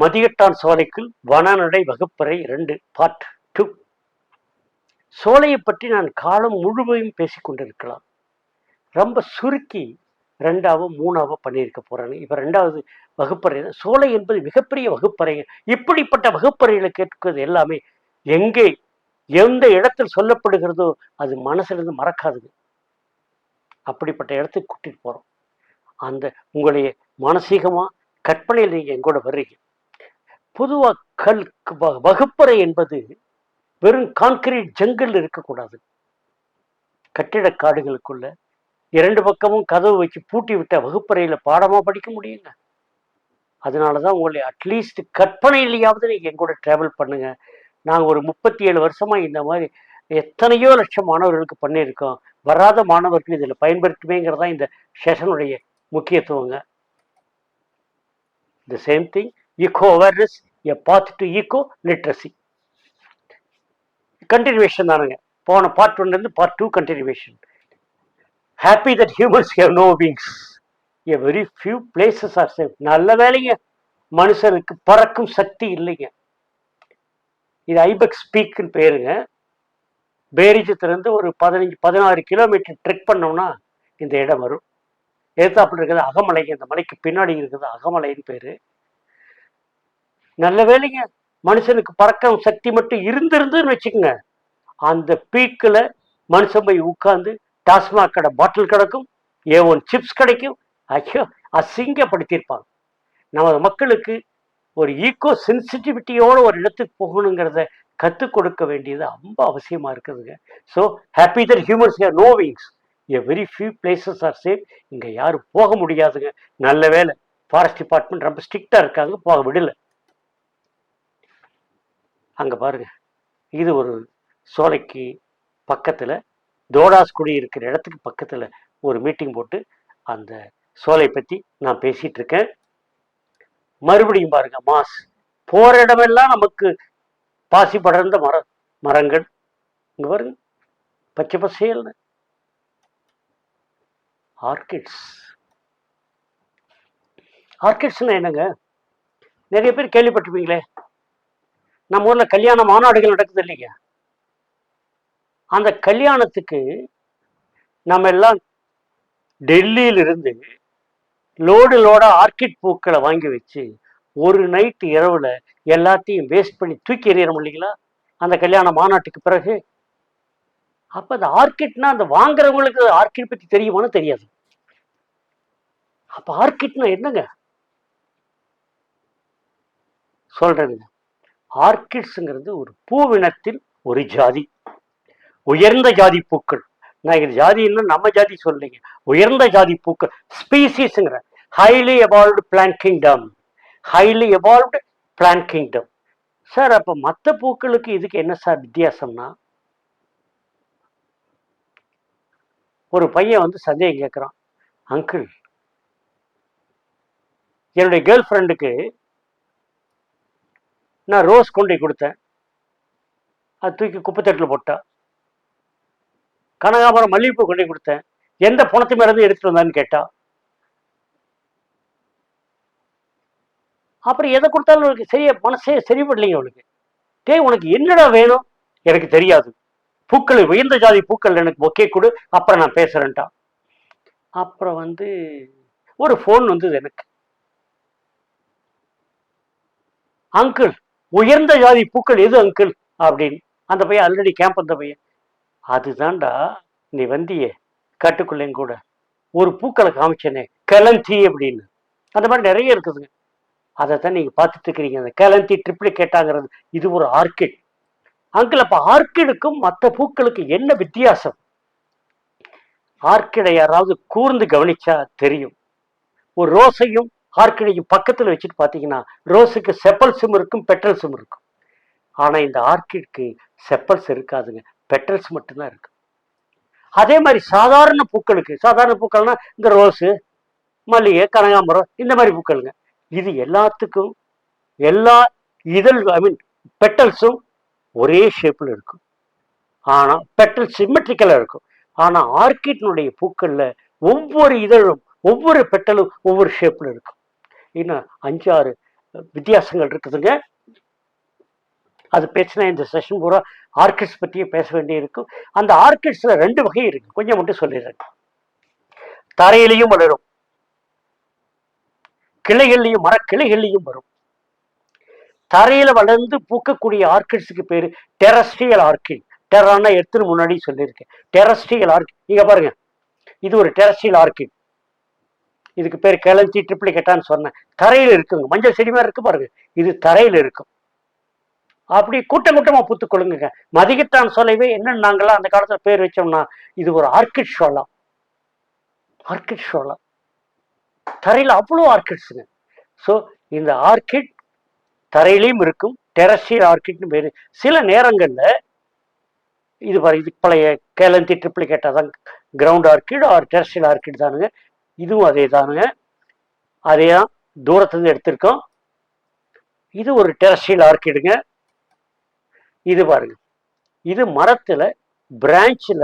மதியட்டான் சோலைக்குள் வனநடை வகுப்பறை 2 பார்ட் 2. சோலையை பற்றி நான் காலம் முழுமையும் பேசிக்கொண்டிருக்கலாம். ரொம்ப சுருக்கி 2ஆவோ 3ஆவோ பண்ணியிருக்க போறேன். இப்ப 2வது வகுப்பறை. சோலை என்பது மிகப்பெரிய வகுப்பறைங்க. இப்படிப்பட்ட வகுப்பறைகளை கேட்கிறது எல்லாமே எங்கே எந்த இடத்தில் சொல்லப்படுகிறதோ அது மனசுல இருந்து மறக்காதுங்க. அப்படிப்பட்ட இடத்துக்கு கூட்டிட்டு போறோம். அந்த உங்களுடைய மானசீகமா கற்பனையில் நீங்க எங்கூட வர்றீங்க. பொதுவா வகுப்பறை என்பது வெறும் கான்கிரீட் ஜங்கிள் இருக்கக்கூடாது. கட்டிட காடுகளுக்குள்ள 2 பக்கமும் கதவு வச்சு பூட்டி விட்ட வகுப்பறையில பாடமா படிக்க முடியுங்க. அதனாலதான் உங்களை அட்லீஸ்ட் கற்பனையிலேயாவது நீங்க எங்கூட டிராவல் பண்ணுங்க. நாங்க ஒரு 37 வருஷமா இந்த மாதிரி எத்தனையோ லட்சம் மாணவர்களுக்கு பண்ணியிருக்கோம். வராத மாணவர்கள் இதுல பயன்படுத்துமேங்கிறதா இந்த செஷனுடைய முக்கியத்துவங்க. The same thing, eco awareness, a path to eco literacy. Continuation தானுங்க. போன பார்ட் 1 இருந்து part 2 continuation. Happy that humans have no wings. A very few places are safe. நல்ல வேலைங்க, மனுஷனுக்கு பறக்கும் சக்தி இல்லைங்க. இது ஐபெக்ஸ் பீக்குன்னு பேருங்க. பேரிஜத்திலிருந்து ஒரு 15-16 கிலோமீட்டர் ட்ரெக் பண்ணோம்னா இந்த இடம் வரும். எதிர்த்தாப்புல இருக்கிறது அகமலைங்க. இந்த மலைக்கு பின்னாடி இருக்கிறது அகமலைன்னு பேரு. நல்ல வேலைங்க, மனுஷனுக்கு பறக்கும் சக்தி மட்டும் இருந்திருந்துன்னு வச்சுக்கோங்க, அந்த பீக்கில் மனுஷன் போய் உட்கார்ந்து டாஸ்மாக் கடை பாட்டில் கிடக்கும், A1 சிப்ஸ் கிடைக்கும். ஐயோ, அசிங்கப்படுத்தியிருப்பாங்க. நமது மக்களுக்கு ஒரு ஈகோ சென்சிட்டிவிட்டியோட ஒரு இடத்துக்கு போகணுங்கிறத கற்றுக் கொடுக்க வேண்டியது ரொம்ப அவசியமா இருக்குதுங்க. So happy that humans have no wings. A very few places are safe. இங்க யாரும் போக முடியாதுங்க. நல்ல வேலை, ஃபாரஸ்ட் டிபார்ட்மெண்ட் ரொம்ப ஸ்ட்ரிக்டா இருக்காங்க, போக விடல. அங்க பாருங்க, இது ஒரு சோலைக்கு பக்கத்துல தோடாஸ்குடி இருக்கிற இடத்துக்கு பக்கத்துல ஒரு மீட்டிங் போட்டு அந்த சோலை பத்தி நான் பேசிட்டு இருக்கேன். மறுபடியும் பாருங்க, மாஸ் போற இடமெல்லாம் நமக்கு பாசி படர்ந்த மரங்கள். இங்க பாருங்க, பச்சை பசேல்னு ஆர்கிட்ஸ். ஆர்கிட்ஸ்னா என்னங்க? நிறைய பேர் கேள்விப்பட்டிருப்பீங்களே, நம்ம ஊர்ல கல்யாண மாநாடுகள் நடக்குது இல்லைங்க. அந்த கல்யாணத்துக்கு நம்ம எல்லாம் டெல்லியிலிருந்து லோடா ஆர்கிட் பூக்களை வாங்கி வச்சு ஒரு நைட்டு இரவுல எல்லாத்தையும் வேஸ்ட் பண்ணி தூக்கி எறியறோம் இல்லைங்களா, அந்த கல்யாண மாநாட்டுக்கு பிறகு. அப்ப அந்த ஆர்கிட்னா அந்த வாங்குறவங்களுக்கு ஆர்கிட் பத்தி தெரியுமான்னு தெரியாது. அப்ப ஆர்கிட்னா என்னங்க சொல்றேங்க. ஆர்கிட்ஸ்ங்கிறது ஒரு பூவினத்தில் ஒரு ஜாதி, உயர்ந்த ஜாதி பூக்கள். நான் இது ஜாதின்னு நம்ம ஜாதி சொல்லிங்க, உயர்ந்த ஜாதி பூக்கள், ஸ்பீசிஸ்ங்கிற highly evolved plant kingdom. Highly evolved plant kingdom. Sir, அப்ப மற்ற பூக்களுக்கு இதுக்கு என்ன சார் வித்தியாசம்னா, ஒரு பையன் வந்து சந்தேகம் கேட்குறான். அங்கிள், என்னுடைய கேர்ள் ஃப்ரெண்டுக்கு நான் ரோஸ் கொண்டை கொடுத்தேன், அது தூக்கி குப்பைத்தட்டில் போட்டா. கனகாமரம் மல்லிகைப்பூ கொண்டை கொடுத்தேன், எந்த பணத்து மேலேருந்து எடுத்துட்டு வந்தான்னு கேட்டா. அப்புறம் எதை கொடுத்தாலும் அவளுக்கு சரியா மனசே சரிபடலைங்க. அவளுக்கு உனக்கு என்னடா வேணும்? எனக்கு தெரியாது, பூக்கள் உயர்ந்த ஜாதி பூக்கள் எனக்கு ஒக்கே கொடு, அப்புறம் நான் பேசுறேன்ட்டா. அப்புறம் வந்து ஒரு ஃபோன் வந்தது எனக்கு. அங்கிள், உயர்ந்த ஜாதி பூக்கள் எது அங்கிள் அப்படின்னு. அந்த பையன் ஆல்ரெடி கேம்ப் வந்த பையன். அதுதான்டா நீ வந்தியே கட்டுக்குள்ளேயும் கூட ஒரு பூக்களை காமிச்சனே, கலந்தி அப்படின்னு. அந்த மாதிரி நிறைய இருக்குதுங்க. அதைத்தான் நீங்க பார்த்துட்டு இருக்கிறீங்க, அந்த கலந்தி ட்ரிப்ளிகேட்டாங்கிறது. இது ஒரு ஆர்கிட். அங்கிள், அப்ப ஆர்கிடுக்கும் மற்ற பூக்களுக்கு என்ன வித்தியாசம்? ஆர்கிடை யாராவது கூர்ந்து கவனிச்சா தெரியும். ஒரு ரோஸையும் ஆர்கிடையும் பக்கத்துல வச்சுட்டு பாத்தீங்கன்னா, ரோஸுக்கு செப்பல்ஸும் இருக்கும், பெட்டல்ஸும் இருக்கும். ஆனா இந்த ஆர்கிட்க்கு செப்பல்ஸ் இருக்காதுங்க, பெட்டல்ஸ் மட்டும்தான் இருக்கு. அதே மாதிரி சாதாரண பூக்களுக்கு, சாதாரண பூக்கள்னா இந்த ரோஸு, மல்லிகை, கனகாம்பரம், இந்த மாதிரி பூக்களுங்க. இது எல்லாத்துக்கும் எல்லா இதழ் பெட்டல்ஸும் ஒரே ஷேப்ல இருக்கும். ஆனா பெட்டல் சிமெட்ரிக்கலா இருக்கும். ஆனா ஆர்கிட்னுடைய பூக்கள்ல ஒவ்வொரு இதழும் ஒவ்வொரு பெட்டலும் ஒவ்வொரு ஷேப்ல இருக்கும். இன்னும் 5-6 வித்தியாசங்கள் இருக்குதுங்க. அது பேசினா இந்த செஷன் பூரா ஆர்கிட்ஸ் பற்றியே பேச வேண்டி இருக்கும். அந்த ஆர்கிட்ஸ்ல 2 வகை இருக்கு, கொஞ்சம் மட்டும் சொல்லிடுறேன். தரையிலையும் வளரும், கிளைகள்லையும் மரக்கிளைகள்லையும் வரும். தரையில வளர்ந்து பூக்கக்கூடிய ஆர்கிட்ஸுக்கு பேரு டெரஸ்ட்ரியல் ஆர்கிட். டெரானா எடுத்துன்னு முன்னாடி சொல்லியிருக்கேன். டெரஸ்ட்ரியல் ஆர்கிட் இங்க பாருங்க, இது ஒரு டெரஸ்ட்ரியல் ஆர்கிட். இதுக்கு பேர் கேலஞ்சி ட்ரிப்ளிகேட்டான்னு சொன்னேன். தரையில் இருக்குங்க, மஞ்சள் செடி மாதிரி இருக்கு பாருங்க, இது தரையில் இருக்கும். அப்படி கூட்டம் கூட்டமா பூத்துக் கொள்ளுங்க. மதிகட்டான் சோலைவே என்னன்னு நாங்களாம் அந்த காலத்துல பேர் வச்சோம்னா, இது ஒரு ஆர்கிட் ஷோலா. ஆர்கிட் ஷோலா தரையில் அவ்வளோ ஆர்கிட்ஸுங்க. ஸோ இந்த ஆர்கிட் தரையிலையும் இருக்கும், டெரஸ்ட்ரியல் ஆர்கிட்னு பேரு. சில நேரங்கள்ல இது பழைய கேலந்தி ட்ரிப்ளிகேட்டா தான் ground orchid or terrestrial orchid தானுங்க. இதுவும் அதே தானுங்க, அதே தான் தூரத்துலேருந்து எடுத்திருக்கோம். இது ஒரு டெரஸ்ட்ரியல் ஆர்கிடுங்க. இது பாருங்க, இது மரத்துல பிரான்ச்ல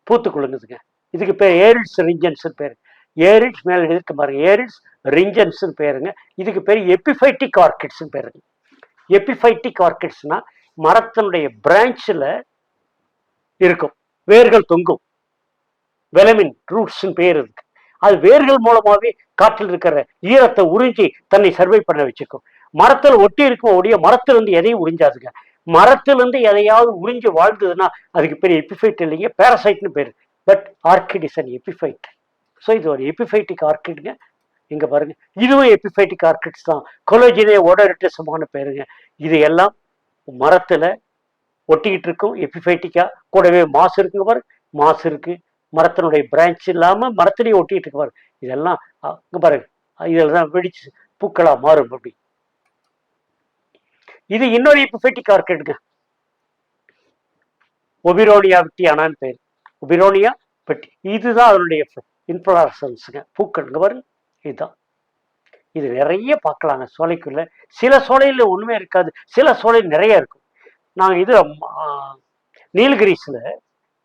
பூத்து குலுங்குதுங்க. இதுக்கு பேர் ஏரிட்ஸ் ரிஞ்சன்ஸ் பேரு. ஏரிட்ஸ் மேல எழுதிருக்கு பாருங்க, ஏரிட்ஸ் ரிஞ்சன்ஸ் பேருங்க. இதுக்கு பேர் எபிஃபைட்டிக் ஆர்கிட்ஸ் பேருங்க. எபிஃபைட்டிக் ஆர்கிட்ஸ்னா மரத்தினுடைய பிரான்ச்ல இருக்கும், வேர்கள் தொங்கும், வெலமின் ரூட்ஸ் பேர் இருக்கு. அது வேர்கள் மூலமாவே காற்றில் இருக்கிற ஈரத்தை உறிஞ்சி தன்னை சர்வை பண்ண வச்சுக்கும். மரத்தில் ஒட்டி இருக்கும் ஒடிய மரத்திலிருந்து எதையும் உறிஞ்சாதுங்க. மரத்திலிருந்து எதையாவது உறிஞ்சி வாழ்ந்ததுன்னா அதுக்கு பேர் எபிஃபைட் இல்லைங்க, பேரசைட்னு பேரு. But orchid is an epiphyte. So இது ஒரு எபிஃபைட்டிக் ஆர்கிட்ங்க. இங்க பாருங்க, இதுவும் எபிஃபைட்டிக் ஆர்கிட்ஸ் தான். கொலோஜினே ஓடரிட்டசமான பேருங்க. இது எல்லாம் மரத்துல ஒட்டிக்கிட்டு இருக்கும் எபிஃபைட்டிக்கா. கூடவே மாசு இருக்குங்க பாருங்க, மாசு இருக்கு. மரத்தினுடைய பிரான்ச் இல்லாம மரத்திலேயே ஒட்டிட்டு இருக்கு பாருங்க. இதெல்லாம் இங்க பாருங்க, இதுல தான் வெடிச்சு பூக்களா மாறும். அப்படி இது இன்னொரு எபிஃபைட்டிக் ஆர்கிட்ங்க, ஒபிரோனியா விட்டியானான்னு பேர். ஒபிரோனியா பெட்டி, இதுதான் அதனுடைய இன்ஃப்ளோரசன்ஸுங்க, பூக்கள். இங்க பாருங்க, இதுதான். இது நிறைய பார்க்கலாங்க சோலைக்குள்ள. சில சோலையில ஒண்ணுமே இருக்காது, சில சோலை நிறைய இருக்கும். நாங்க இது நீலகிரிஸ்ல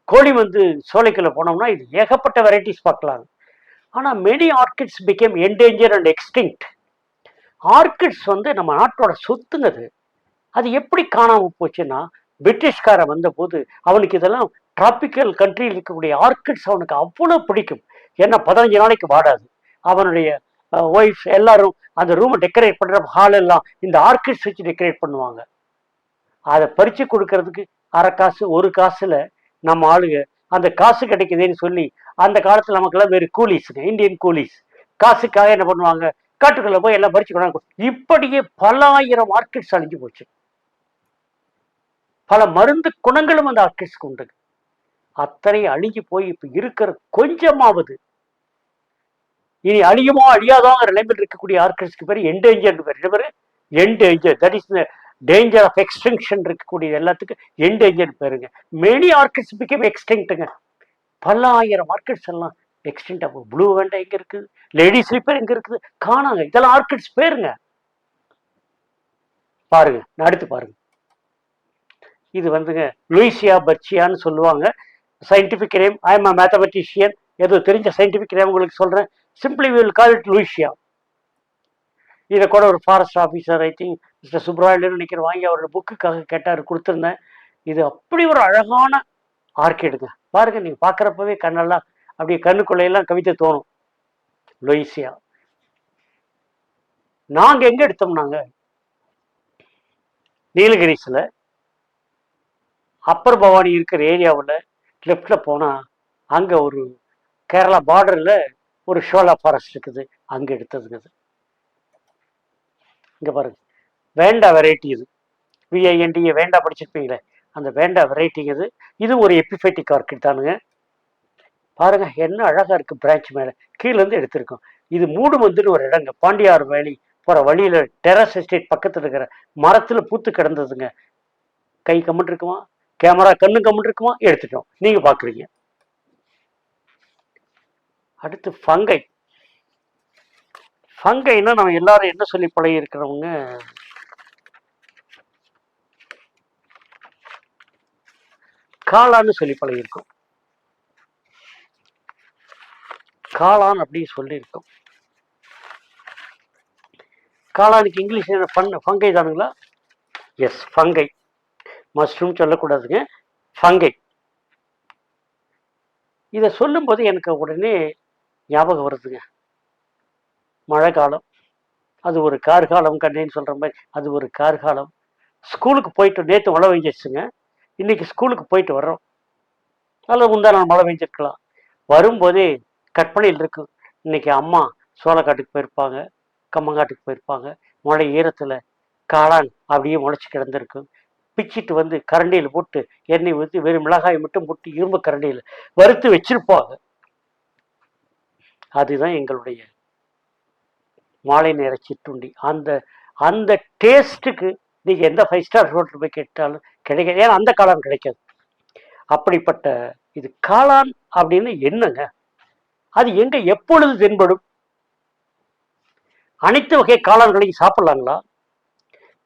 கோழி வந்து சோலைக்குள்ள போனோம்னா இது ஏகப்பட்ட வெரைட்டிஸ் பார்க்கலாம். ஆனா many orchids became endanger and extinct. Orchids வந்து நம்ம நாட்டோட சொத்துங்கிறது. அது எப்படி காணாம போச்சுன்னா, பிரிட்டிஷ்காரன் வந்த போது அவனுக்கு இதெல்லாம் டிராபிக்கல் கண்ட்ரியில் இருக்கக்கூடிய ஆர்கிட்ஸ் அவனுக்கு அவ்வளவு பிடிக்கும். ஏன்னா 15 நாளைக்கு வாடாது. அவனுடைய ஒய்ஃப் எல்லாரும் அந்த ரூமை டெக்கரேட் பண்ற ஹால் எல்லாம் இந்த ஆர்கிட்ஸ் வச்சு டெக்கரேட் பண்ணுவாங்க. அதை பறிச்சு கொடுக்கறதுக்கு அரை காசு ஒரு காசுல நம்ம ஆளுங்க அந்த காசு கிடைக்குதுன்னு சொல்லி, அந்த காலத்துல நமக்கெல்லாம் வேறு கூலிஸுங்க, இந்தியன் கூலிஸ். காசுக்காக என்ன பண்ணுவாங்க, காட்டுக்குள்ள போய் எல்லாம் பறிச்சு கொண்டாங்க. இப்படியே பல ஆயிரம் ஆர்கிட்ஸ் அழிஞ்சு போச்சு. பல மருந்து குணங்களும் அந்த ஆர்கிட்ஸ்க்கு உண்டு. அத்தனை அழிஞ்சு போய் இப்ப இருக்கிற கொஞ்சமாவது இனி அழியுமோ அழியாதோங்கிற நிலைமையில் இருக்கக்கூடிய ஆர்கிட்ஸ்க்கு பேர் என்டேஞ்சர் பேர். Endanger, that is danger of extinction இருக்கக்கூடிய எல்லாத்துக்கும் என்டேஞ்சர் பேருங்க. மெனி ஆர்கிட்ஸ் பிகேம் எக்ஸ்டிங்க்ட்டுங்க. பல ஆயிரம் ஆர்கிட்ஸ் எல்லாம் எக்ஸ்டிங்க்ட் ஆகும். ப்ளூ வெண்டா எங்க இருக்குது, லேடி ஸ்லீப்பர் எங்க இருக்குது, காணாங்க. இதெல்லாம் ஆர்கிட்ஸ் பேருங்க. பாருங்க, அடுத்து பாருங்க. இது வந்துங்க லூயிசியா பர்ச்சியான்னு சொல்லுவாங்க. Scientific name, I am a mathematician. ஏதோ தெரிஞ்ச சயின்டிபிக் நேம் உங்களுக்கு சொல்றேன். Simply we will call it Luisia. இதை கூட ஒரு forest officer, I think mister Subrayalu நினைக்கிறேன், வாங்கி அவரோட புக்குக்காக கேட்டார், கொடுத்துருந்தேன். இது அப்படி ஒரு அழகான ஆர்கிடுங்க. பாருங்க, நீங்க பாக்குறப்பவே கண்ணெல்லாம் அப்படியே கண்ணுக்குள்ளையெல்லாம் கவிதை தோணும். லூயிசியா நாங்க எங்க எடுத்தோம்னாங்க, நீலகிரிஸ்ல அப்பர் பவானி இருக்கிற ஏரியாவில் லெஃப்ட்ல போனா அங்க ஒரு கேரளா பார்டர்ல ஒரு ஷோலா ஃபாரஸ்ட் இருக்குது, அங்க எடுத்ததுங்க. இங்க பாருங்க, வேண்டா வெரைட்டி. இது விஐஎன்டிஏ வேண்டா படிச்சிருப்பீங்களே, அந்த வேண்டா வெரைட்டிங்க. இது ஒரு எபிஃபைட்டிக் ஆர்கிட் தானுங்க. பாருங்க என்ன அழகா இருக்கு, பிரான்ச் மேல கீழே இருந்து எடுத்திருக்கோம். இது மூடு வந்துன்னு ஒரு இடங்க, பாண்டியார் வேலி போற வழியில டெரஸ் எஸ்டேட் பக்கத்துல இருக்கிற மரத்துல பூத்து கிடந்ததுங்க. கை கம்மன் இருக்குமா, கேமரா கண்ணு கம்மன் இருக்குமா, எடுத்துட்டோம், நீங்க பாக்குறீங்க. அடுத்து ஃபங்கை. ஃபங்கைன்னா நம்ம எல்லாரும் என்ன சொல்லி பழகி இருக்கிறவங்க, காளான்னு சொல்லி பழகிருக்கோம். காளான் அப்படின்னு சொல்லியிருக்கோம். காளானுக்கு இங்கிலீஷ் ஃபங்கை தானுங்களா? Yes, fungi. மஷ்ரூம் சொல்லக்கூடாதுங்க, ஃபங்கை. இதை சொல்லும்போது எனக்கு உடனே ஞாபகம் வருதுங்க, மழை காலம். அது ஒரு கார்காலம் கண்ணேன்னு சொல்கிற மாதிரி அது ஒரு கார்காலம். ஸ்கூலுக்கு போயிட்டு நேற்று மழை பெஞ்சிருச்சுங்க. இன்னைக்கு ஸ்கூலுக்கு போயிட்டு வர்றோம். அதில் முந்தா நாள் மழை பெஞ்சிருக்கலாம். வரும்போதே கற்பனையில் இருக்கு, இன்னைக்கு அம்மா சோளக்காட்டுக்கு போயிருப்பாங்க, கம்மங்காட்டுக்கு போயிருப்பாங்க. மழை ஈரத்தில் காளான் அப்படியே முளைச்சி கிடந்திருக்கும். பிச்சிட்டு வந்து கரண்டியில் போட்டு எண்ணெய் ஊற்றி வெறும் மிளகாய் மட்டும் போட்டு இரும்பு கரண்டியில் வறுத்து வச்சிருப்பாங்க. அதுதான் எங்களுடைய மாலை நேர சிற்றுண்டி. அந்த அந்த டேஸ்ட்டுக்கு நீங்கள் எந்த 5 ஸ்டார் ஹோட்டல் போய் கேட்டாலும் கிடைக்காது. ஏன்னா அந்த காளான் கிடைக்காது. அப்படிப்பட்ட இது காளான் அப்படின்னு என்னங்க? அது எங்க எப்பொழுது தென்படும்? அனைத்து வகை காளான்களையும் சாப்பிடலாங்களா?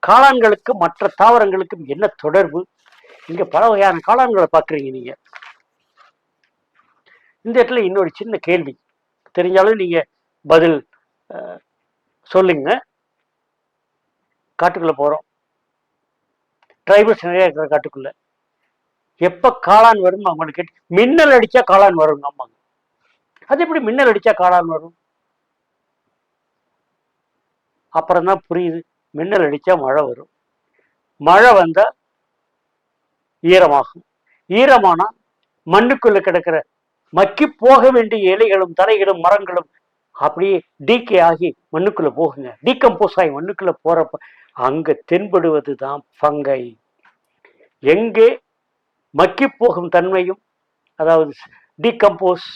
காளான்களுக்கும் மற்ற தாவரங்களுக்கும் என்ன தொடர்பு? இங்க பல வகையான காளான்களை பார்க்குறீங்க நீங்க. இந்த இடத்துல இன்னொரு சின்ன கேள்வி, தெரிஞ்சாலும் நீங்க பதில் சொல்லுங்க. காட்டுக்குள்ள போறோம், டிரைவர்ஸ் நிறைய இருக்கிற காட்டுக்குள்ள. எப்ப காளான் வரும் அவங்களுக்கு கேட்டு, மின்னல் அடிச்சா காளான் வரும் அம்மாங்க. அது எப்படி மின்னல் அடிச்சா காளான் வரும்? அப்புறம் தான் புரியுது, மின்னல் அடிச்சா மழை வரும். மழை வந்தா ஈரமாகும். ஈரமானா மண்ணுக்குள்ள கிடக்கிற மக்கி போக வேண்டிய இலைகளும் தரைகளும் மரங்களும் அப்படியே டீகே ஆகி மண்ணுக்குள்ள போகுங்க. டீகம்போஸ் ஆகி மண்ணுக்குள்ள போறப்ப அங்க தென்படுவது தான் ஃபங்கை. எங்கே மக்கி போகும் தன்மையும், அதாவது டீகம்போஸ்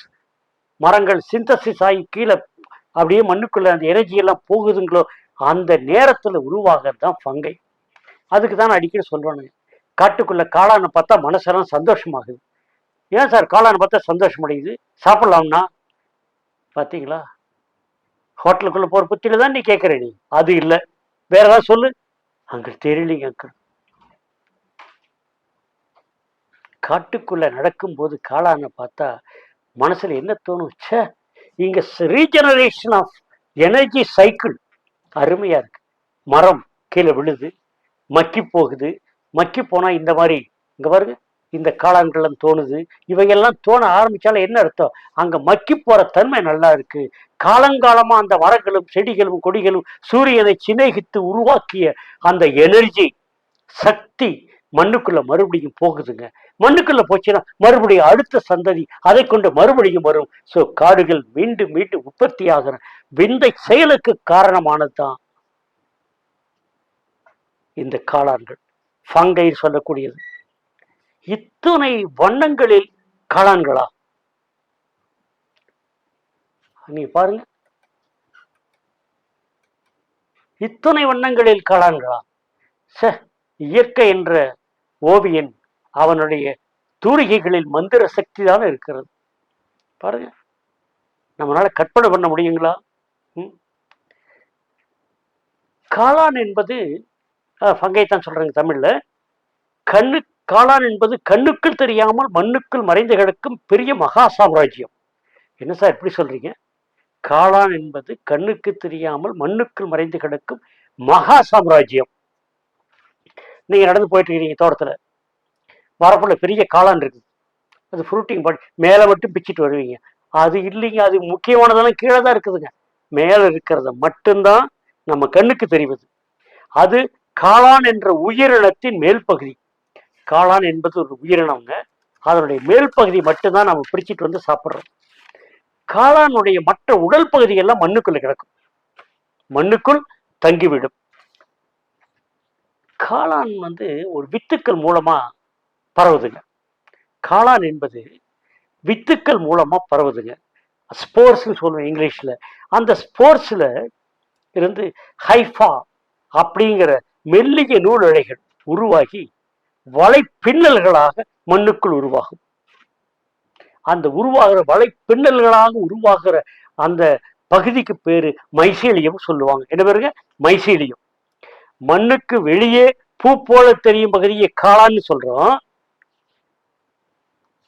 மரங்கள் சிந்தசிஸ் ஆகி கீழே அப்படியே மண்ணுக்குள்ள அந்த எனர்ஜி எல்லாம் போகுதுங்களோ அந்த நேரத்துல உருவாகிறது தான் ஃபங்கை. அதுக்கு தான் அடிக்கடி சொல்றானுங்க, காட்டுக்குள்ள காளானை பார்த்தா மனசெல்லாம் சந்தோஷமாகுது. ஏன் சார் காளானை பார்த்தா சந்தோஷம் அடையுது, சாப்பிடலாம்னா? பார்த்தீங்களா, ஹோட்டலுக்குள்ள போற புத்தியில தான் நீ கேட்குற. நீ அது இல்லை, வேற ஏதாவது சொல்லு. அங்க தெரியலீங்க அங்கிள். காட்டுக்குள்ள நடக்கும்போது காளானை பார்த்தா மனசுல என்ன தோணும்? சே, இங்க ரீஜெனரேஷன் ஆஃப் எனர்ஜி சைக்கிள் அருமையா இருக்கு. மரம் கீழே விழுது, மக்கி போகுது. மக்கி போனா இந்த மாதிரி இங்க பாருங்க, இந்த காளான்கள் தோணுது. இவையெல்லாம் தோண ஆரம்பிச்சாலும் என்ன அர்த்தம்? அங்க மக்கி போற தன்மை நல்லா இருக்கு. காலங்காலமா அந்த மரங்களும் செடிகளும் கொடிகளும் சூரியனை சிநேகித்து உருவாக்கிய அந்த எனர்ஜி சக்தி மண்ணுக்குள்ள மறுபடியும் போகுதுங்க. மண்ணுக்குள்ள போச்சுன்னா மறுபடியும் அடுத்த சந்ததி அதை கொண்டு மறுபடியும் வரும். ஸோ காடுகள் மீண்டும் மீண்டும் உற்பத்தி ஆகிற விந்தை செயலுக்கு காரணமானதுதான் இந்த காளான்கள், ஃபங்கை சொல்லக்கூடியது. இத்தனை வண்ணங்களில் காளான்களா? நீ பாருங்க, இத்தனை வண்ணங்களில் காளான்களா? இயற்கை என்ற ஓவியன் அவனுடைய தூரிகைகளில் மந்திர சக்தி தான் இருக்கிறது. பாருங்க, நம்மளால கற்பனை பண்ண முடியுங்களா? காளான் என்பது ஃபங்கை தான் சொல்றாங்க தமிழ்ல. காளான் என்பது கண்ணுக்குள் தெரியாமல் மண்ணுக்குள் மறைந்து கிடக்கும் பெரிய மகா சாம்ராஜ்யம். என்ன சார் இப்படி சொல்றீங்க? காளான் என்பது கண்ணுக்கு தெரியாமல் மண்ணுக்குள் மறைந்து கிடக்கும் மகா சாம்ராஜ்யம். நீங்க நடந்து போயிட்டு இருக்கீங்க, தோட்டத்துல வரப்புல பெரிய காளான் இருக்குது, அது ஃப்ரூட்டிங் பண்ணி மேலே மட்டும் பிச்சுட்டு வருவீங்க. அது இல்லைங்க, அது முக்கியமானதெல்லாம் கீழே தான் இருக்குதுங்க. மேலே இருக்கிறத மட்டும்தான் நம்ம கண்ணுக்கு தெரிவது. அது காளான் என்ற உயிரினத்தின் மேல் பகுதி. காளான் என்பது ஒரு உயிரினம்ங்க, அதனுடைய மேல் பகுதி மட்டும்தான் நம்ம பிரிச்சுட்டு வந்து சாப்பிட்றோம். காளானுடைய மற்ற உடல் பகுதியெல்லாம் மண்ணுக்குள்ள கிடக்கும், மண்ணுக்குள் தங்கிவிடும். காளான் ஒரு வித்துக்கள் மூலமா பரவுதுங்க. காளான் என்பது வித்துக்கள் மூலமா பரவுதுங்க. ஸ்போர்ஸ் சொல்லுவேன் இங்கிலீஷ்ல. அந்த ஸ்போர்ஸ்ல இருந்து ஹைஃபா அப்படிங்கிற மெல்லிய நூல் இழைகள் உருவாகி வலை பின்னல்களாக மண்ணுக்குள் உருவாகும். அந்த உருவாகிற வலை பின்னல்களாக உருவாகிற அந்த பகுதிக்கு பேரு மைசீலியம் சொல்லுவாங்க. என்ன பேருங்க? மைசீலியம். மண்ணுக்கு வெளியே பூ போல தெரியும் பகுதியை காளான்னு சொல்றோம்.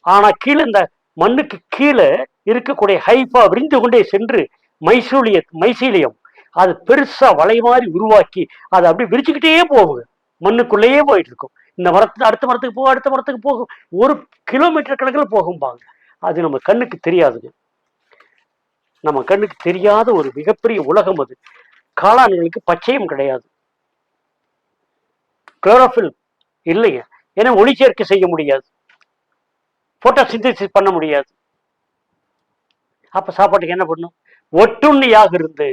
ஆனா கீழே இந்த மண்ணுக்கு கீழே இருக்கக்கூடிய ஹைஃபா விரிந்து கொண்டே சென்று மைசீலியம் அது பெருசா வலை மாதிரி உருவாக்கி அதை அப்படி விரிச்சுக்கிட்டே போகுங்க, மண்ணுக்குள்ளேயே போயிட்டு இருக்கும். இந்த மரத்து அடுத்த மரத்துக்கு போகும், அடுத்த மரத்துக்கு போகும், 1 கிலோமீட்டர் கணக்கில் போகும்பாங்க. அது நம்ம கண்ணுக்கு தெரியாதுங்க. நம்ம கண்ணுக்கு தெரியாத ஒரு மிகப்பெரிய உலகம் அது. காளான்களுக்கு பச்சையும் கிடையாது, குளோரோஃபில் இல்லைங்க. ஏன்னா ஒளிச்சேர்க்கை செய்ய முடியாது, போட்டோசிந்தசிஸ் பண்ண முடியாது. அப்ப சாப்பாட்டுக்கு என்ன பண்ணும்? ஒட்டுண்ணியாக இருந்து,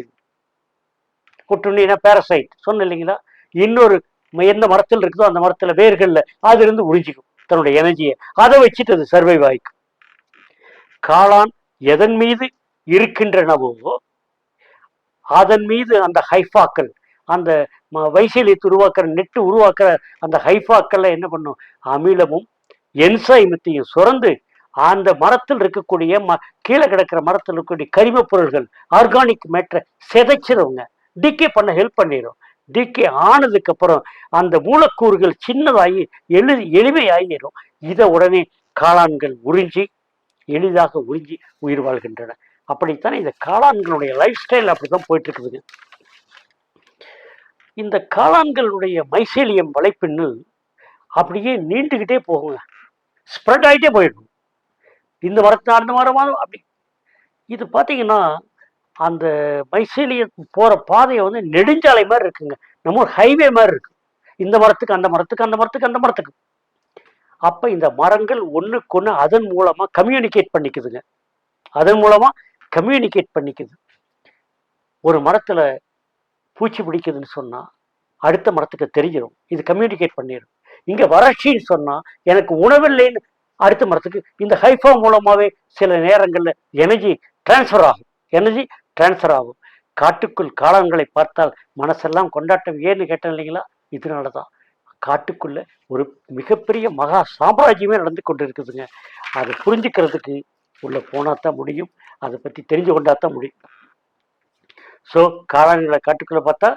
ஒட்டுண்ணினா பேரசைட் சொன்ன இல்லைங்களா, இன்னொரு எந்த மரத்தில் இருக்குதோ அந்த மரத்துல வேர்கள்ல அது இருந்து உறிஞ்சிக்கும் தன்னுடைய எனர்ஜியை, அதை வச்சுட்டு அது சர்வைவ் ஆயிக்கும். காளான் எதன் மீது இருக்கின்றனவோ அதன் மீது அந்த ஹைஃபாக்கள், அந்த வைசீலியத்தை உருவாக்குற நெட்டு உருவாக்குற அந்த ஹைஃபாக்கள்ல என்ன பண்ணும்? அமிலமும் என்சைமத்தையும் சுரந்து அந்த மரத்தில் இருக்கக்கூடிய கீழே கிடக்கிற மரத்தில் இருக்கக்கூடிய கரிம பொருள்கள், ஆர்கானிக் மேட்டரை சிதைச்சிருவங்க, டிகே பண்ண ஹெல்ப் பண்ணிடும். டிகே ஆனதுக்கு அப்புறம் அந்த மூலக்கூறுகள் சின்னதாகி எளிமையாகிடும். இதை உடனே காளான்கள் உறிஞ்சி எளிதாக உறிஞ்சி உயிர் வாழ்கின்றன. அப்படித்தான் இந்த காளான்களுடைய லைஃப் ஸ்டைல் அப்படித்தான் போயிட்டு இருக்குதுங்க. இந்த காளான்களுடைய மைசீலியம் வலைப்பின்னு அப்படியே நீண்டுகிட்டே போகுங்க, ஸ்ப்ரெட் ஆகிட்டே போயிடும். இந்த மரத்தை அந்த மரமாக அப்படி. இது பார்த்தீங்கன்னா அந்த மைசீலியம் போகிற பாதையை வந்து நெடுஞ்சாலை மாதிரி இருக்குங்க, நம்ம ஒரு ஹைவே மாதிரி இருக்கு. இந்த மரத்துக்கு அந்த மரத்துக்கு, அந்த மரத்துக்கு அந்த மரத்துக்கு. அப்போ இந்த மரங்கள் ஒன்றுக்கு ஒன்று அதன் மூலமாக கம்யூனிகேட் பண்ணிக்குதுங்க, அதன் மூலமாக கம்யூனிகேட் பண்ணிக்குது. ஒரு மரத்தில் பூச்சி பிடிக்குதுன்னு சொன்னால் அடுத்த மரத்துக்கு தெரிஞ்சிடும், இது கம்யூனிகேட் பண்ணிடும். இங்கே வறட்சின்னு சொன்னால் எனக்கு உணவில்லைன்னு அடுத்த மரத்துக்கு இந்த ஹைஃபா மூலமாகவே சில நேரங்களில் எனர்ஜி டிரான்ஸ்ஃபர் ஆகும். காட்டுக்குள் காளான்களை பார்த்தால் மனசெல்லாம் கொண்டாட்டம். ஏன்னு கேட்டேன் இல்லைங்களா, இதனால தான் காட்டுக்குள்ள ஒரு மிகப்பெரிய மகா சாம்ராஜ்யமே நடந்து கொண்டு இருக்குதுங்க. அதை புரிஞ்சுக்கிறதுக்கு உள்ள போனா தான் முடியும், அதை பற்றி தெரிஞ்சு கொண்டா தான் முடியும். ஸோ காளான்களை காட்டுக்குள்ள பார்த்தா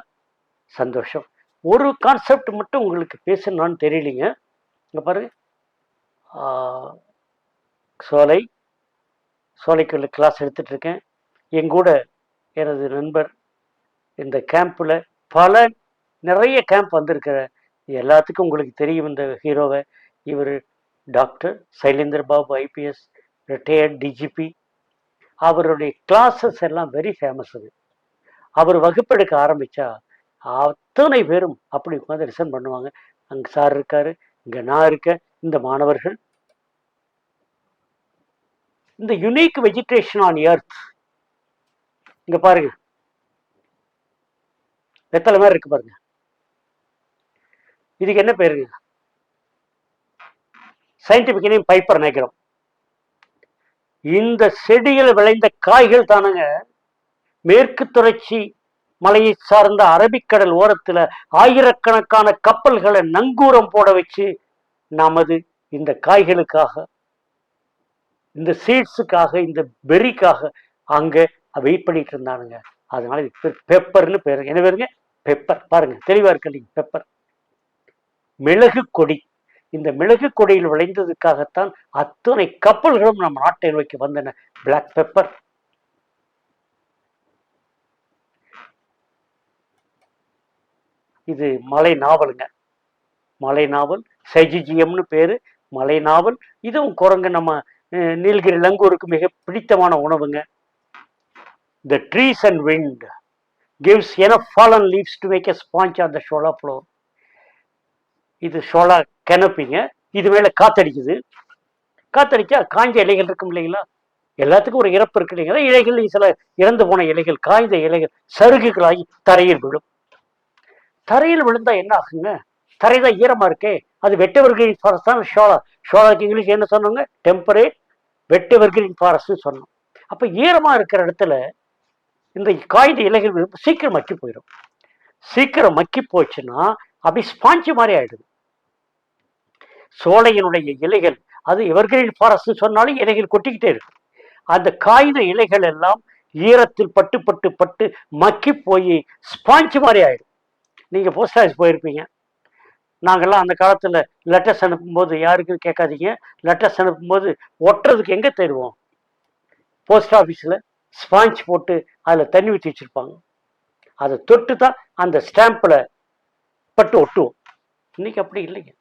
சந்தோஷம். ஒரு கான்செப்ட் மட்டும் உங்களுக்கு பேசணும்னு தெரியலிங்க. இங்கே பாருங்க, சோலைக்குள்ள கிளாஸ் எடுத்துட்டு இருக்கேன். எங்கூட எனது நண்பர் இந்த கேம்பில் நிறைய கேம்ப் வந்திருக்கிற எல்லாத்துக்கும் உங்களுக்கு தெரியும் இந்த ஹீரோவை. இவர் doctor Sylendra Babu, IPS retired DGP. அவருடைய கிளாஸஸ் எல்லாம் வெரி ஃபேமஸ். அது அவர் வகுப்பெடுக்க ஆரம்பித்தா அத்தனை பேரும் அப்படி உட்காந்து லிசன் பண்ணுவாங்க. அங்கே சார் இருக்காரு, இங்கே நான் இருக்கேன், இந்த மாணவர்கள். இந்த யுனிக் வெஜிடேஷன் ஆன் எர்த் இங்கே பாருங்க, வெத்தலை மாதிரி இருக்கு பாருங்க. இதுக்கு என்ன பேருங்க? Scientific name Piper nigrum. இந்த செடிகள் விளைந்த காய்கள் தானுங்க மேற்கு தொடர்ச்சி மலையை சார்ந்த அரபிக்கடல் ஓரத்துல ஆயிரக்கணக்கான கப்பல்களை நங்கூரம் போட வச்சு நமது இந்த காய்களுக்காக, இந்த சீட்ஸுக்காக, இந்த பெரிக்காக அங்க வெயிட் பண்ணிட்டு இருந்தானுங்க. அதனால இது பெப்பர்னு பேரு. என்ன பேருங்க? பெப்பர். பாருங்க தெளிவா இருக்கு இல்லைங்க, பெப்பர். மிளகு கொடி. இந்த மிளகு கொடியில் விளைந்ததுக்காகத்தான் அத்தனை கப்பல்களும் நம்ம நாட்டை நோக்கி வந்தன. Black pepper. இது மலை நாவலுங்க, மலை நாவல். சைஜிஜியம்னு பேரு, மலை நாவல். இதுவும் குரங்கு நம்ம நீலகிரி லங்கூருக்கு மிக பிடித்தமான உணவுங்க. The trees and wind gives enough fallen leaves to make a sponge on the shola floor. இது ஷோலா கெனப்பிங்க. இது மேல காத்தடிக்குது. காத்தடிச்சா காய்ந்த இலைகள் இருக்கும் இல்லைங்களா, எல்லாத்துக்கும் ஒரு இறப்பு இருக்கு இல்லைங்களா. இலைகள் சில இறந்து போன இலைகள், காய்ந்த இலைகள் சருகுகளாகி தரையில் விழும். தரையில் விழுந்தா என்ன ஆகுங்க? தரைதான் ஈரமா இருக்கே. அது வெட்டவர்களின் ஃபாரஸ்ட் தான் ஷோலா. ஷோலாக்கு இங்கிலீஷ் என்ன சொன்னாங்க? டெம்பரேட் வெட்டவர்களின் ஃபாரஸ்ட்னு சொன்னோம். அப்ப ஈரமா இருக்கிற இடத்துல இந்த காய்ந்த இலைகள் சீக்கிரம் மக்கி போயிடும். சீக்கிரம் மக்கி போச்சுன்னா அப்படி ஸ்பாஞ்சு மாதிரி ஆயிடுது. சோலையினுடைய இலைகள், அது எவர்கிரீன் ஃபாரஸ்ட் சொன்னாலும் இலைகள் கொட்டிக்கிட்டே இருக்கும். அந்த காய்ந்த இலைகள் எல்லாம் ஈரத்தில் பட்டு பட்டு பட்டு மக்கி போய் ஸ்பாஞ்சு மாதிரி ஆயிடும். நீங்க போஸ்ட் ஆஃபீஸ் போயிருப்பீங்க, நாங்கள்லாம் அந்த காலத்தில் லெட்டர்ஸ் அனுப்பும்போது யாருக்கும் கேட்காதீங்க, லெட்டர்ஸ் அனுப்பும்போது ஒட்டுறதுக்கு எங்கே தேடுவோம்? போஸ்ட் ஆஃபீஸில் ஸ்பாஞ்ச் போட்டு அதில் தண்ணி ஊற்றி வச்சுருப்பாங்க. அதை தொட்டு தான் அந்த ஸ்டாம்பில் பட்டு ஒட்டுவோம். இன்னைக்கு அப்படி இல்லைங்க.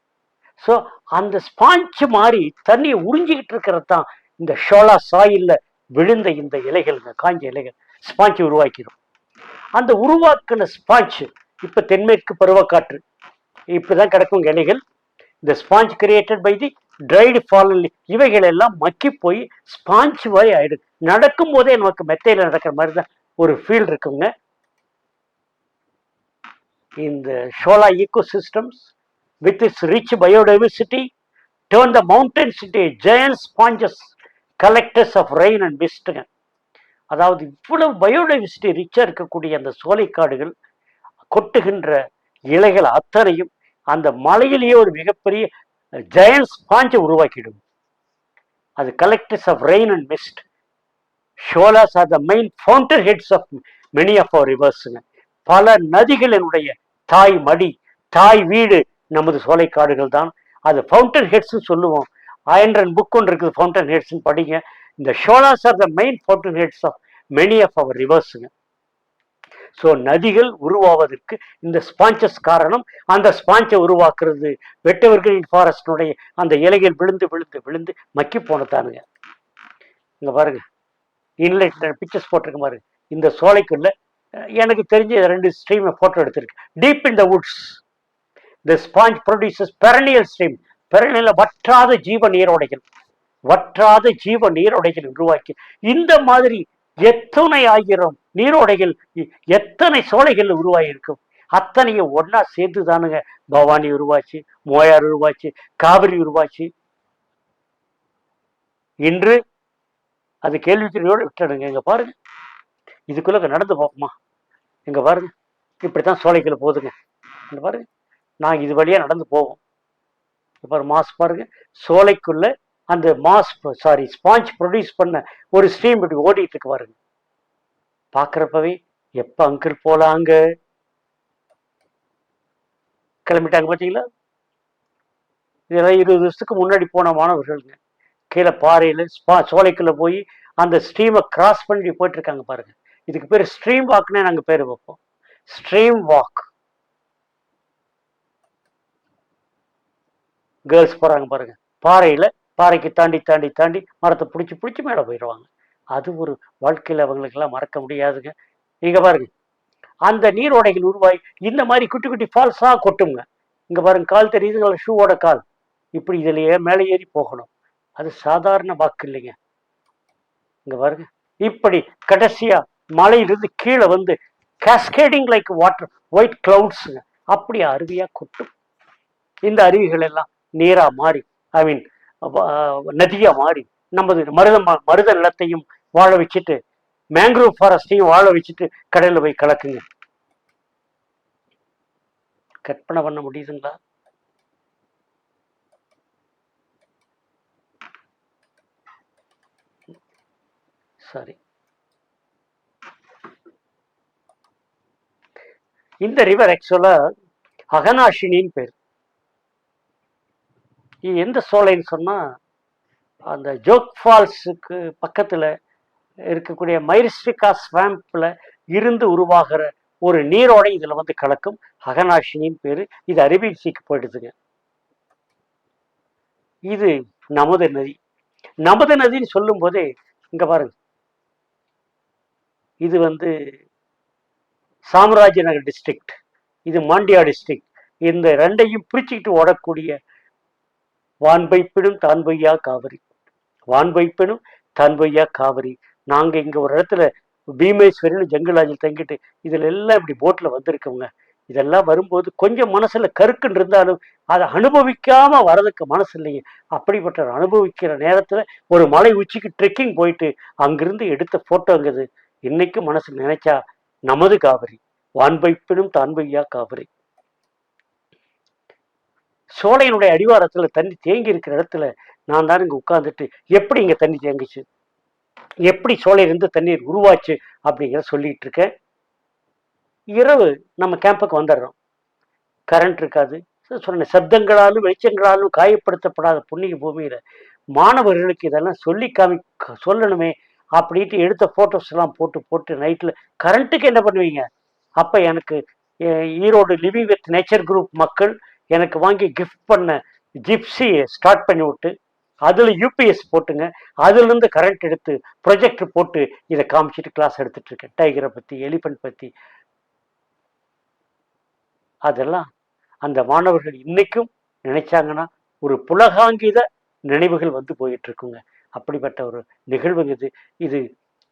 ஸோ அந்த ஸ்பாஞ்ச் மாதிரி தண்ணியை உறிஞ்சிக்கிட்டு இருக்கிறது தான் இந்த ஷோலா சாயில்ல விழுந்த இந்த இலைகள்ங்க, காஞ்ச இலைகள் ஸ்பாஞ்ச் உருவாக்கிடும். அந்த உருவாக்கின ஸ்பாஞ்ச் இப்போ தென்மேற்கு பருவக்காற்று இப்படிதான் கிடக்கும் இலைகள். இந்த sponge created by the dried fallen இவைகள் எல்லாம் மக்கி போய் ஸ்பாஞ்ச் மாதிரி ஆயிடுது. நடக்கும் போதே நமக்கு மெத்தையில் நடக்கிற மாதிரி தான் ஒரு ஃபீல் இருக்குங்க. இந்த shola ecosystemஸ் with its rich biodiversity turn the mountains into giant sponges, collectors of rain and mist. அதாவது இவ்வளவு பயோடைவர்சிட்டி ரிச்சா இருக்கக்கூடிய அந்த சோலைக்காடுகள் கொட்டுகின்ற இலைகள் அத்தனையும் அந்த மலையிலேயே ஒரு மிகப்பெரிய ஜெயண்ட் ஸ்பாஞ்சை உருவாக்கிடும். அது collectors of rain and mist. Sholas are the main fountain heads of many of our ரிவர்ஸுங்க. பல நதிகளினுடைய தாய் மடி, தாய் வீடு நமது சோலைக்காடுகள் தான். அது ஃபவுண்டன் ஹெட்ஸ் சொல்லுவோம். ஆயன்ரன் புக் ஒன்று இருக்குது, ஃபவுண்டன் ஹெட்ஸ் படிங்க. இந்த sholas are the main fountain heads of many of our ரிவர்ஸுங்க. ஸோ நதிகள் உருவாவதற்கு இந்த ஸ்பாஞ்சஸ் காரணம். அந்த ஸ்பாஞ்சை உருவாக்குறது வெட்டவர்கள் ஃபாரஸ்டினுடைய அந்த இலைகள் விழுந்து விழுந்து விழுந்து மக்கி போனதானுங்க. இங்க பாருங்க, இன்லெட் பிக்சர்ஸ் போட்டிருக்க பாருங்க. இந்த சோலைக்குள்ள எனக்கு தெரிஞ்ச 2 ஸ்ட்ரீம் போட்டோ எடுத்திருக்கு. Deep in the Woods the sponge produces perennial stream. Perennial வற்றாத ஜீவ நீரோடைகள், வற்றாத ஜீவ நீரோடைகள் உருவாக்கி இந்த மாதிரி எத்தனை ஆயிரம் நீரோடைகள், எத்தனை சோலைகள் உருவாகி இருக்கும். அத்தனையும் ஒன்னா சேர்ந்து தானுங்க பவானி உருவாச்சு, மோயார் உருவாச்சு, காவிரி உருவாச்சு. இன்று அது கேள்விக்குறியோடு விட்டுடுங்க. இங்க பாருங்க, இதுக்குள்ள நடந்து போகுமா? இங்க பாருங்க, இப்படித்தான் சோலைக்குள்ள போகுதுங்க. இங்க பாருங்க, நாங்கள் இது வழியா நடந்து போவோம். பாரு மாஸ் பாருங்க, சோலைக்குள்ள அந்த ஸ்பாஞ்ச் ப்ரொடியூஸ் பண்ண ஒரு ஸ்ட்ரீம் இப்படி ஓடிட்டு இருக்கு பாருங்க. பாக்குறப்பவே எப்ப அங்கிள் போலாங்க கிளம்பிட்டாங்க பார்த்தீங்களா? இதெல்லாம் 20 வருஷத்துக்கு முன்னாடி போன மாணவர்களுங்க. கீழே பாறையில சோலைக்குள்ள போய் அந்த ஸ்ட்ரீமை கிராஸ் பண்ணி போயிட்டு இருக்காங்க பாருங்க. இதுக்கு பேர் ஸ்ட்ரீம் வாக்னே நாங்கள் பேர் வைப்போம். Stream walk. கேர்ள்ஸ் போறாங்க பாருங்க, பாறையில பாறைக்கு தாண்டி தாண்டி தாண்டி மரத்தை பிடிச்சி பிடிச்சி மேலே போயிடுவாங்க. அது ஒரு வாழ்க்கையில் அவங்களுக்கெல்லாம் மறக்க முடியாதுங்க. இங்க பாருங்க, அந்த நீரோடைகள் உருவாகி இந்த மாதிரி குட்டி குட்டி ஃபால்ஸா கொட்டுங்க. இங்க பாருங்க, கால் தெரியுதுங்களா? ஷூவோட கால் இப்படி இதுலயே மேலே ஏறி போகணும். அது சாதாரண வாக்கு இல்லைங்க. இங்க பாருங்க, இப்படி கடைசியா மலையிலிருந்து கீழே வந்து கேஸ்கேடிங் லைக் வாட்டர் ஒயிட் கிளவுட்ஸுங்க, அப்படி அருவியா கொட்டும். இந்த அருவிகள் எல்லாம் நீரா மாறி, ஐ மீன் நதியா மாறி நமது மருத நிலத்தையும் வாழ வச்சுட்டு, மேங்க்ரோவ் ஃபாரஸ்டையும் வாழ வச்சுட்டு கடல்ல போய் கலக்குங்க. கற்பனை பண்ண முடியுதுங்களா? சரி, இந்த ரிவர் ஆக்சுவலா அகனாஷினின்னு பேர். இது எந்த சோலைன்னு சொன்னா, அந்த ஜோக் ஃபால்ஸுக்கு பக்கத்துல இருக்கக்கூடிய மைரிஸ்டிகா ஸ்வாம்ப்ல இருந்து உருவாகிற ஒரு நீரோடை இதுல வந்து கலக்கும். அகனாஷினின்னு பேரு. இது அரேபியன் சீக்கு போயிடுதுங்க. இது நமது நதி. நமது நதின்னு சொல்லும் போதே இங்க பாருங்க, இது வந்து சாம்ராஜ் நகர் டிஸ்ட்ரிக்ட், இது மாண்டியா டிஸ்ட்ரிக்ட். இந்த ரெண்டையும் பிரிச்சுக்கிட்டு ஓடக்கூடிய வான் வைப்பினும் தான் பொய்யா காவிரி, வான் வைப்பினும் தான் பொய்யா காவிரி. நாங்க இங்க ஒரு இடத்துல பீமேஸ்வரின்னு ஜங்கலாஜில் தங்கிட்டு இதுல எல்லாம் இப்படி போட்ல வந்திருக்கோங்க. இதெல்லாம் வரும்போது கொஞ்சம் மனசுல கருக்குன்னு இருந்தாலும் அதை அனுபவிக்காம வர்றதுக்கு மனசு இல்லைங்க. அப்படிப்பட்ட அனுபவிக்கிற நேரத்துல ஒரு மலை உச்சிக்கு ட்ரெக்கிங் போயிட்டு அங்கிருந்து எடுத்த போட்டோங்கிறது இன்னைக்கும் மனசு நினைச்சா நமது காவிரி, வான் வைப்பினும் தான் பொய்யா காவிரி. சோலையினுடைய அடிவாரத்துல தண்ணி தேங்கி இருக்கிற இடத்துல நான் தான் இங்க உட்கார்ந்துட்டு எப்படி இங்க தண்ணி தேங்கிச்சு, எப்படி சோலையிலிருந்து தண்ணீர் உருவாச்சு அப்படிங்கிறத சொல்லிட்டு இருக்கேன். இரவு நம்ம கேம்புக்கு வந்துடுறோம். கரண்ட் இருக்காது, சொன்ன சப்தங்களாலும் வெளிச்சங்களாலும் காயப்படுத்தப்படாத புண்ணிய பூமியில மாணவர்களுக்கு இதெல்லாம் சொல்லி சொல்லணுமே அப்படின்ட்டு எடுத்த போட்டோஸ் எல்லாம் போட்டு போட்டு நைட்ல கரண்ட்டுக்கு என்ன பண்ணுவீங்க? அப்ப எனக்கு Erode living with nature group மக்கள் எனக்கு வாங்கி கிஃப்ட் பண்ண ஜிப்சி ஸ்டார்ட் பண்ணி விட்டு அதுல யூபிஎஸ் போட்டுங்க, அதுல இருந்து கரண்ட் எடுத்து ப்ரொஜெக்டர் போட்டு இதை காமிச்சிட்டு கிளாஸ் எடுத்துட்டு இருக்கேன். டைகரை பத்தி, எலிபென்ட் பத்தி. அதெல்லாம் அந்த மாணவர்கள் இன்னைக்கும் நினைச்சாங்கன்னா ஒரு புலகாங்கித நினைவுகள் வந்து போயிட்டு இருக்குங்க. அப்படிப்பட்ட ஒரு நிகழ்வு இது. இது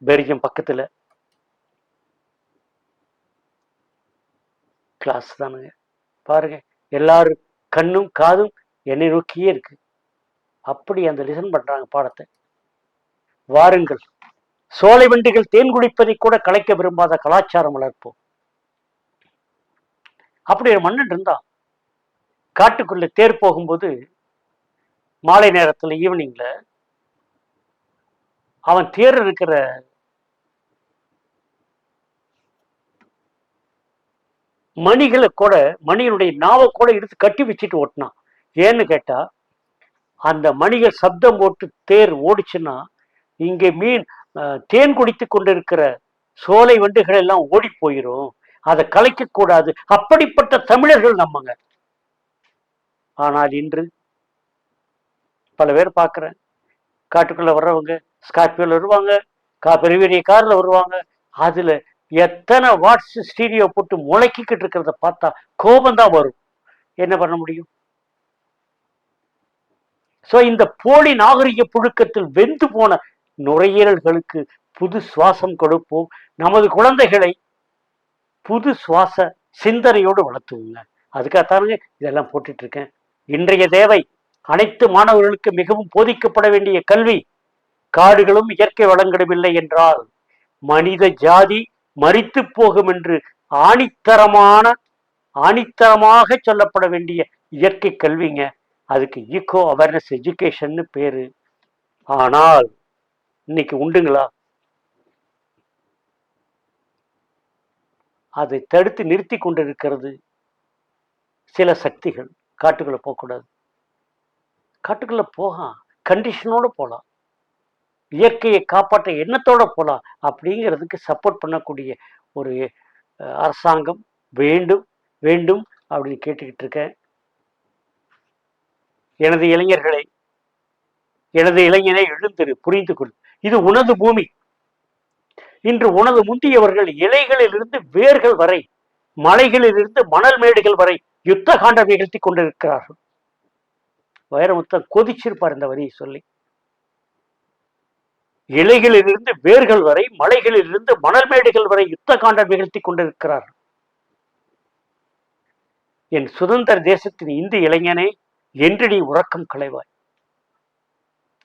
பெல்ஜியம் பக்கத்துல கிளாஸ் தானுங்க. பாருங்க, எல்லாரும் கண்ணும் காதும் என்னை நோக்கியே இருக்கு. அப்படி அந்த லிசன் பண்றாங்க பாடத்தை. வாருங்கள், சோலை வண்டிகள் தேன் குடிப்பதை கூட கலைக்க விரும்பாத கலாச்சாரம் வளர்ப்போம். அப்படி ஒரு மன்னன் இருந்தா காட்டுக்குள்ள தேர் போகும்போது மாலை நேரத்துல ஈவினிங்ல அவன் தேர் இருக்கிற மணிகளை கூட, மணியினுடைய நாவை கூட எடுத்து கட்டி வச்சுட்டு ஓட்டினான். ஏன்னு கேட்டா அந்த மணிகள் சப்தம் போட்டு தேர் ஓடிச்சுன்னா இங்கே தேன் குடித்து கொண்டிருக்கிற சோலை வண்டுகள் எல்லாம் ஓடி போயிரும், அதை கலைக்க கூடாது. அப்படிப்பட்ட தமிழர்கள் நம்மங்க. ஆனால் இன்று பல பேர் பார்க்கிறேன், காட்டுக்குள்ள வர்றவங்க ஸ்கார்பியோல வருவாங்க, பெரிய பெரிய கார்ல வருவாங்க, அதுல எத்தனை வாட்ஸ் ஸ்டீரியோ போட்டு முளைக்கிட்டு இருக்கிறத பார்த்தா கோபம்தான் வரும். என்ன பண்ண முடியும்? சோ இந்த போலி நாகரிக புழுக்கத்தில் வெந்து போன நுரையீரல்களுக்கு புது சுவாசம் கொடுப்போம். நமது குழந்தைகளை புது சுவாச சிந்தனையோடு வளர்த்துவோங்க. அதுக்காகத்தானுங்க இதெல்லாம் போட்டுட்டு இருக்கேன். இன்றைய தேவை அனைத்து மாணவர்களுக்கு மிகவும் போதிக்கப்பட வேண்டிய கல்வி. காடுகளும் இயற்கை வளங்களும் இல்லை என்றால் மனித ஜாதி மரித்து போகும் என்று ஆணித்தரமாக சொல்லப்பட வேண்டிய இயற்கை கல்விங்க. அதுக்கு ஈகோ அவேர்னஸ் எஜுகேஷன் பேரு. ஆனால் இன்னைக்கு உண்டுங்களா? அதை தடுத்து நிறுத்தி கொண்டிருக்கிறது சில சக்திகள். காட்டுக்குள்ள போகக்கூடாது, காட்டுக்குள்ள போகலாம், கண்டிஷனோட போகலாம், இயற்கையை காப்பாற்ற எண்ணத்தோட போகலாம் அப்படிங்கிறதுக்கு சப்போர்ட் பண்ணக்கூடிய ஒரு அரசாங்கம் வேண்டும் வேண்டும் அப்படின்னு கேட்டுக்கிட்டு இருக்கேன். எனது இளைஞர்களை, எனது இளைஞனை எழுந்திரு, புரிந்து கொள், இது உனது பூமி. இன்று உனது முந்தியவர்கள் இலைகளிலிருந்து வேர்கள் வரை, மலைகளிலிருந்து மணல் மேடுகள் வரை யுத்த காண்டம் நிகழ்த்தி கொண்டிருக்கிறார்கள். வைரமுத்தன் கொதிச்சிருப்பார் இந்த வரியை சொல்லி. இலைகளிலிருந்து வேர்கள் வரை, மலைகளிலிருந்து மணல் மேடுகள் வரை யுத்த காண்டம் நிகழ்த்தி கொண்டிருக்கிறார்கள். என் சுதந்திர தேசத்தின் இந்திய இளைஞனே, என்று நீ உறக்கம் களைவாய்?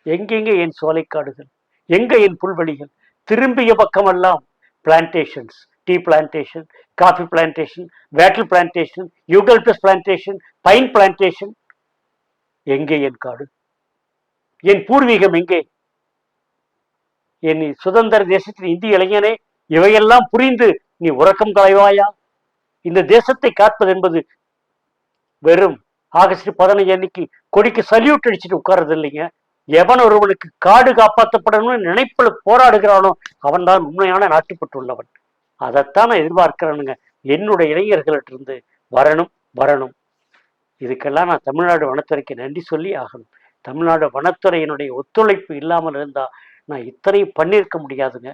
எங்கெங்க என் சோலைக்காடுகள், எங்க என் புல்வெளிகள்? திரும்பிய பக்கமெல்லாம் plantations, tea plantation, coffee plantation, wattle plantation, eucalyptus plantation, pine plantation. எங்கே என் காடு? என் பூர்வீகம் எங்கே? என் சுதந்திர தேசத்தின் இந்திய இளைஞனே, இவையெல்லாம் புரிந்து நீ உறக்கம் களைவாயா? இந்த தேசத்தை காப்பது என்பது வெறும் ஆகஸ்ட் 15 அன்னைக்கு கொடிக்கு சல்யூட் அடிச்சுட்டு உட்கார்றது இல்லைங்க. எவன் ஒருவனுக்கு காடு காப்பாற்றப்படணும்னு நினைப்புல போராடுகிறானோ அவன் தான் உண்மையான நாட்டுப்பட்டுள்ளவன். அதைத்தான் நான் எதிர்பார்க்கிறேனுங்க. என்னுடைய இளைஞர்களிட்ட இருந்து வரணும் வரணும். இதுக்கெல்லாம் நான் தமிழ்நாடு வனத்துறைக்கு நன்றி சொல்லி ஆகணும். தமிழ்நாடு வனத்துறையினுடைய ஒத்துழைப்பு இல்லாமல் இருந்தா நான் இத்தனையும் பண்ணியிருக்க முடியாதுங்க.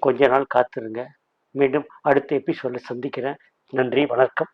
கொஞ்ச நாள் காத்திருங்க. மீண்டும் அடுத்த எபிசோட சந்திக்கிறேன். நன்றி, வணக்கம்.